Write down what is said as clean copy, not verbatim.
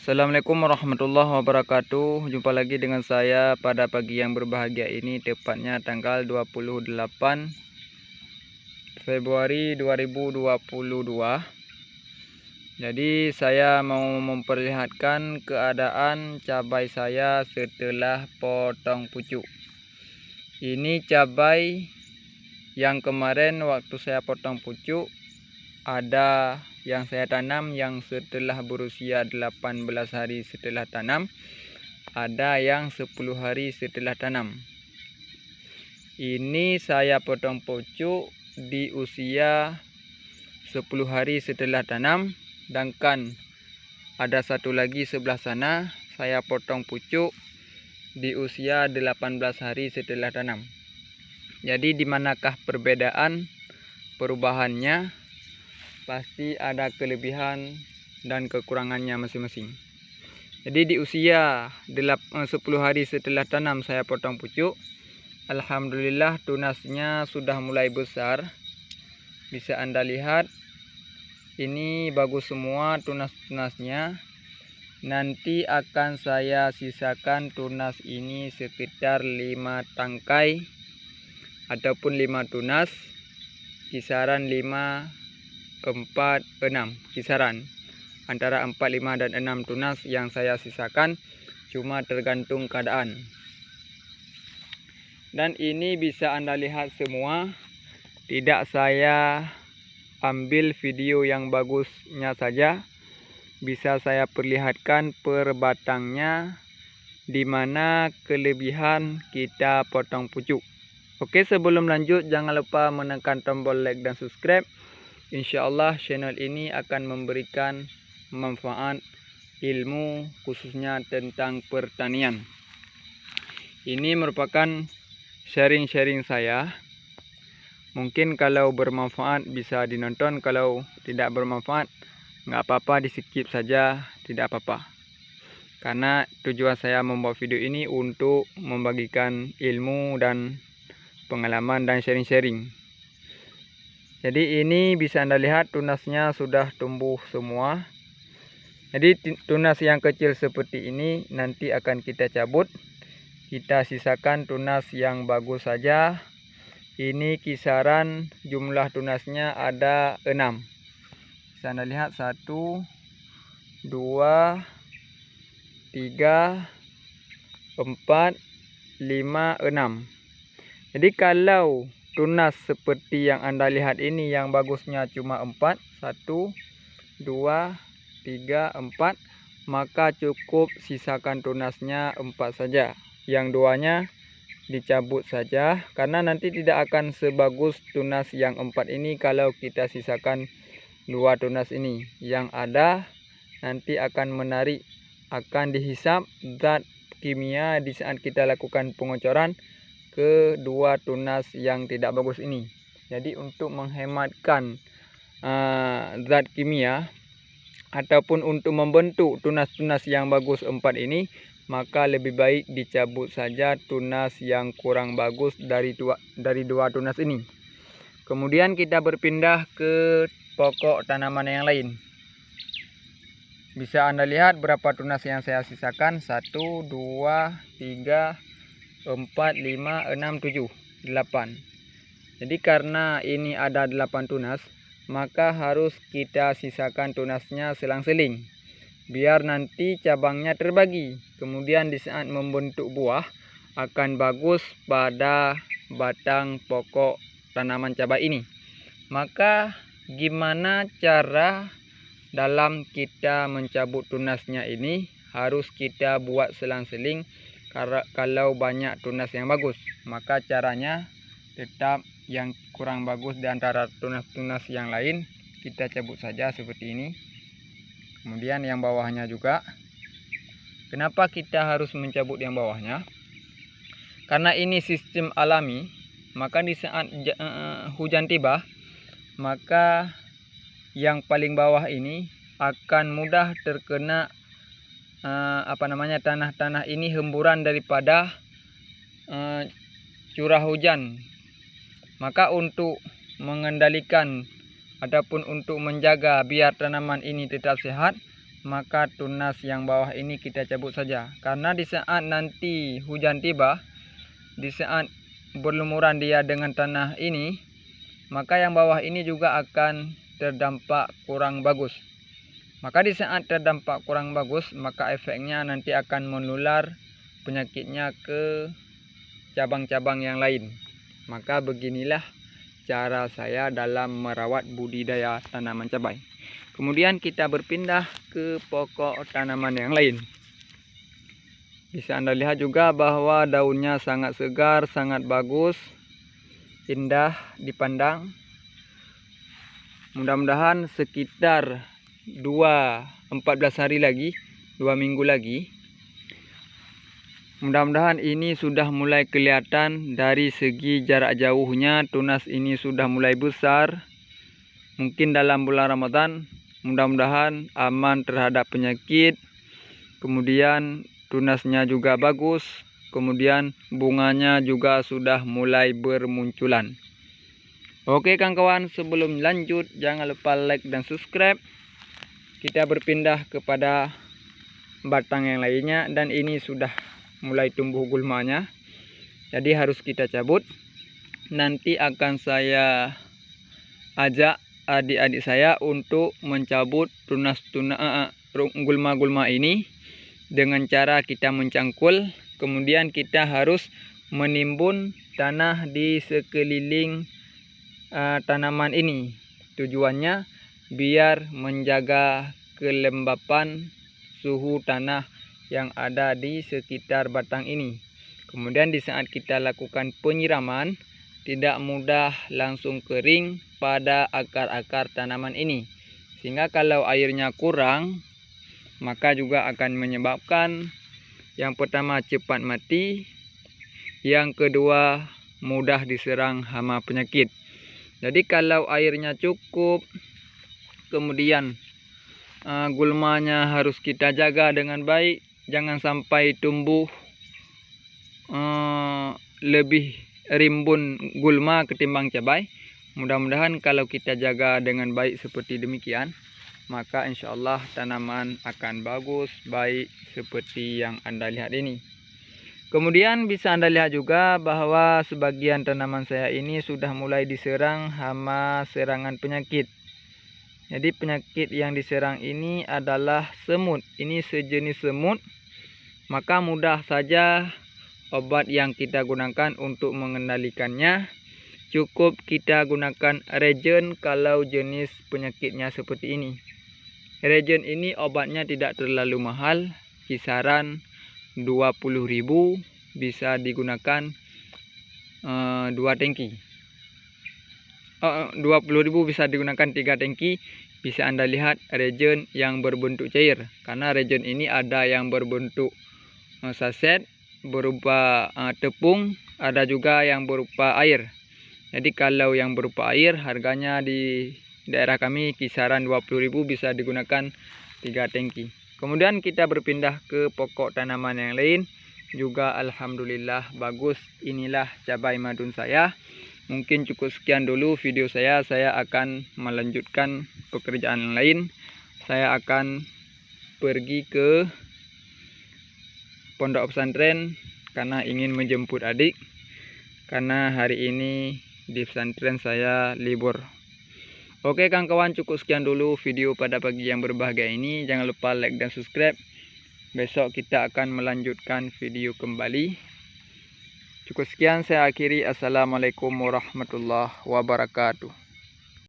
Assalamualaikum warahmatullahi wabarakatuh. Jumpa lagi dengan saya pada pagi yang berbahagia ini, tepatnya tanggal 28 Februari 2022. Jadi saya mau memperlihatkan keadaan cabai saya setelah potong pucuk. Ini cabai yang kemarin waktu saya potong pucuk, ada yang saya tanam yang setelah berusia 18 hari setelah tanam, ada yang 10 hari setelah tanam. Ini saya potong pucuk di usia 10 hari setelah tanam, sedangkan ada satu lagi sebelah sana saya potong pucuk di usia 18 hari setelah tanam. Jadi di manakah perubahannya? Pasti ada kelebihan dan kekurangannya masing-masing. Jadi di usia 10 hari setelah tanam saya potong pucuk, alhamdulillah tunasnya sudah mulai besar. Bisa Anda lihat, ini bagus semua tunas-tunasnya. Nanti akan saya sisakan tunas ini sekitar 5 tangkai ataupun 5 tunas, kisaran 5, 4, 6, kisaran antara 4, 5 dan 6 tunas yang saya sisakan, cuma tergantung keadaan. Dan ini bisa Anda lihat semua, tidak saya ambil video yang bagusnya saja, bisa saya perlihatkan per batangnya di mana kelebihan kita potong pucuk. Oke, sebelum lanjut jangan lupa menekan tombol like dan subscribe. InsyaAllah channel ini akan memberikan manfaat ilmu khususnya tentang pertanian. Ini merupakan sharing-sharing saya. Mungkin kalau bermanfaat bisa dinonton, kalau tidak bermanfaat nggak apa-apa, di skip saja, tidak apa-apa. Karena tujuan saya membuat video ini untuk membagikan ilmu dan pengalaman dan sharing-sharing. Jadi ini bisa Anda lihat tunasnya sudah tumbuh semua. Jadi tunas yang kecil seperti ini nanti akan kita cabut. Kita sisakan tunas yang bagus saja. Ini kisaran jumlah tunasnya ada 6. Bisa Anda lihat 1, 2, 3, 4, 5, 6. Jadi kalau tunas seperti yang Anda lihat ini yang bagusnya cuma 4, 1, 2, 3, 4, maka cukup sisakan tunasnya 4 saja. Yang duanya dicabut saja, karena nanti tidak akan sebagus tunas yang 4 ini kalau kita sisakan 2 tunas ini. Yang ada nanti akan menarik, akan dihisap zat kimia di saat kita lakukan pengocoran ke 2 tunas yang tidak bagus ini. Jadi untuk menghematkan zat kimia ataupun untuk membentuk tunas-tunas yang bagus 4 ini, maka lebih baik dicabut saja tunas yang kurang bagus dari dua tunas ini. Kemudian kita berpindah ke pokok tanaman yang lain. Bisa Anda lihat berapa tunas yang saya sisakan, 1, 2, 3, 4, 5, 6, 7, 8. Jadi karena ini ada 8 tunas, maka harus kita sisakan tunasnya selang-seling, biar nanti cabangnya terbagi. Kemudian di saat membentuk buah akan bagus pada batang pokok tanaman cabai ini. Maka gimana cara dalam kita mencabut tunasnya ini? Harus kita buat selang-seling. Kalau banyak tunas yang bagus, maka caranya tetap yang kurang bagus di antara tunas-tunas yang lain kita cabut saja seperti ini. Kemudian yang bawahnya juga. Kenapa kita harus mencabut yang bawahnya? Karena ini sistem alami, maka di saat hujan tiba, maka yang paling bawah ini akan mudah terkena tanah-tanah ini, hemburan daripada curah hujan. Maka untuk mengendalikan ataupun untuk menjaga biar tanaman ini tetap sehat, maka tunas yang bawah ini kita cabut saja. Karena di saat nanti hujan tiba, di saat berlumuran dia dengan tanah ini, maka yang bawah ini juga akan terdampak kurang bagus. Maka di saat terdampak kurang bagus, maka efeknya nanti akan menular penyakitnya ke cabang-cabang yang lain. Maka beginilah cara saya dalam merawat budidaya tanaman cabai. Kemudian kita berpindah ke pokok tanaman yang lain. Bisa Anda lihat juga bahwa daunnya sangat segar, sangat bagus, indah dipandang. Mudah-mudahan sekitar 14 hari lagi, 2 minggu lagi, mudah-mudahan ini sudah mulai kelihatan dari segi jarak jauhnya. Tunas ini sudah mulai besar. Mungkin dalam bulan Ramadan, mudah-mudahan aman terhadap penyakit. Kemudian tunasnya juga bagus. Kemudian bunganya juga sudah mulai bermunculan. Oke kawan-kawan, sebelum lanjut jangan lupa like dan subscribe. Kita berpindah kepada batang yang lainnya, dan ini sudah mulai tumbuh gulmanya. Jadi harus kita cabut. Nanti akan saya ajak adik-adik saya untuk mencabut gulma-gulma ini dengan cara kita mencangkul. Kemudian kita harus menimbun tanah di sekeliling tanaman ini. Tujuannya biar menjaga kelembapan suhu tanah yang ada di sekitar batang ini. Kemudian di saat kita lakukan penyiraman, tidak mudah langsung kering pada akar-akar tanaman ini. Sehingga kalau airnya kurang, maka juga akan menyebabkan yang pertama cepat mati, yang kedua mudah diserang hama penyakit. Jadi kalau airnya cukup, kemudian gulmanya harus kita jaga dengan baik. Jangan sampai tumbuh lebih rimbun gulma ketimbang cabai. Mudah-mudahan kalau kita jaga dengan baik seperti demikian, maka insya Allah tanaman akan bagus, baik seperti yang Anda lihat ini. Kemudian bisa Anda lihat juga bahwa sebagian tanaman saya ini sudah mulai diserang hama serangan penyakit. Jadi penyakit yang diserang ini adalah semut. Ini sejenis semut. Maka mudah saja obat yang kita gunakan untuk mengendalikannya. Cukup kita gunakan Regen kalau jenis penyakitnya seperti ini. Regen ini obatnya tidak terlalu mahal, kisaran 20.000, bisa digunakan 2 tangki. 20.000 bisa digunakan 3 tangki. Bisa Anda lihat Regen yang berbentuk cair. Karena Regen ini ada yang berbentuk saset berupa tepung, ada juga yang berupa air. Jadi kalau yang berupa air harganya di daerah kami kisaran 20.000, bisa digunakan 3 tangki. Kemudian kita berpindah ke pokok tanaman yang lain. Juga alhamdulillah bagus. Inilah cabai madun saya. Mungkin cukup sekian dulu video saya. Saya akan melanjutkan pekerjaan yang lain. Saya akan pergi ke pondok pesantren karena ingin menjemput adik. Karena hari ini di pesantren saya libur. Oke kawan-kawan, cukup sekian dulu video pada pagi yang berbahagia ini. Jangan lupa like dan subscribe. Besok kita akan melanjutkan video kembali. Cukup sekian, saya akhiri. Assalamualaikum warahmatullahi wabarakatuh.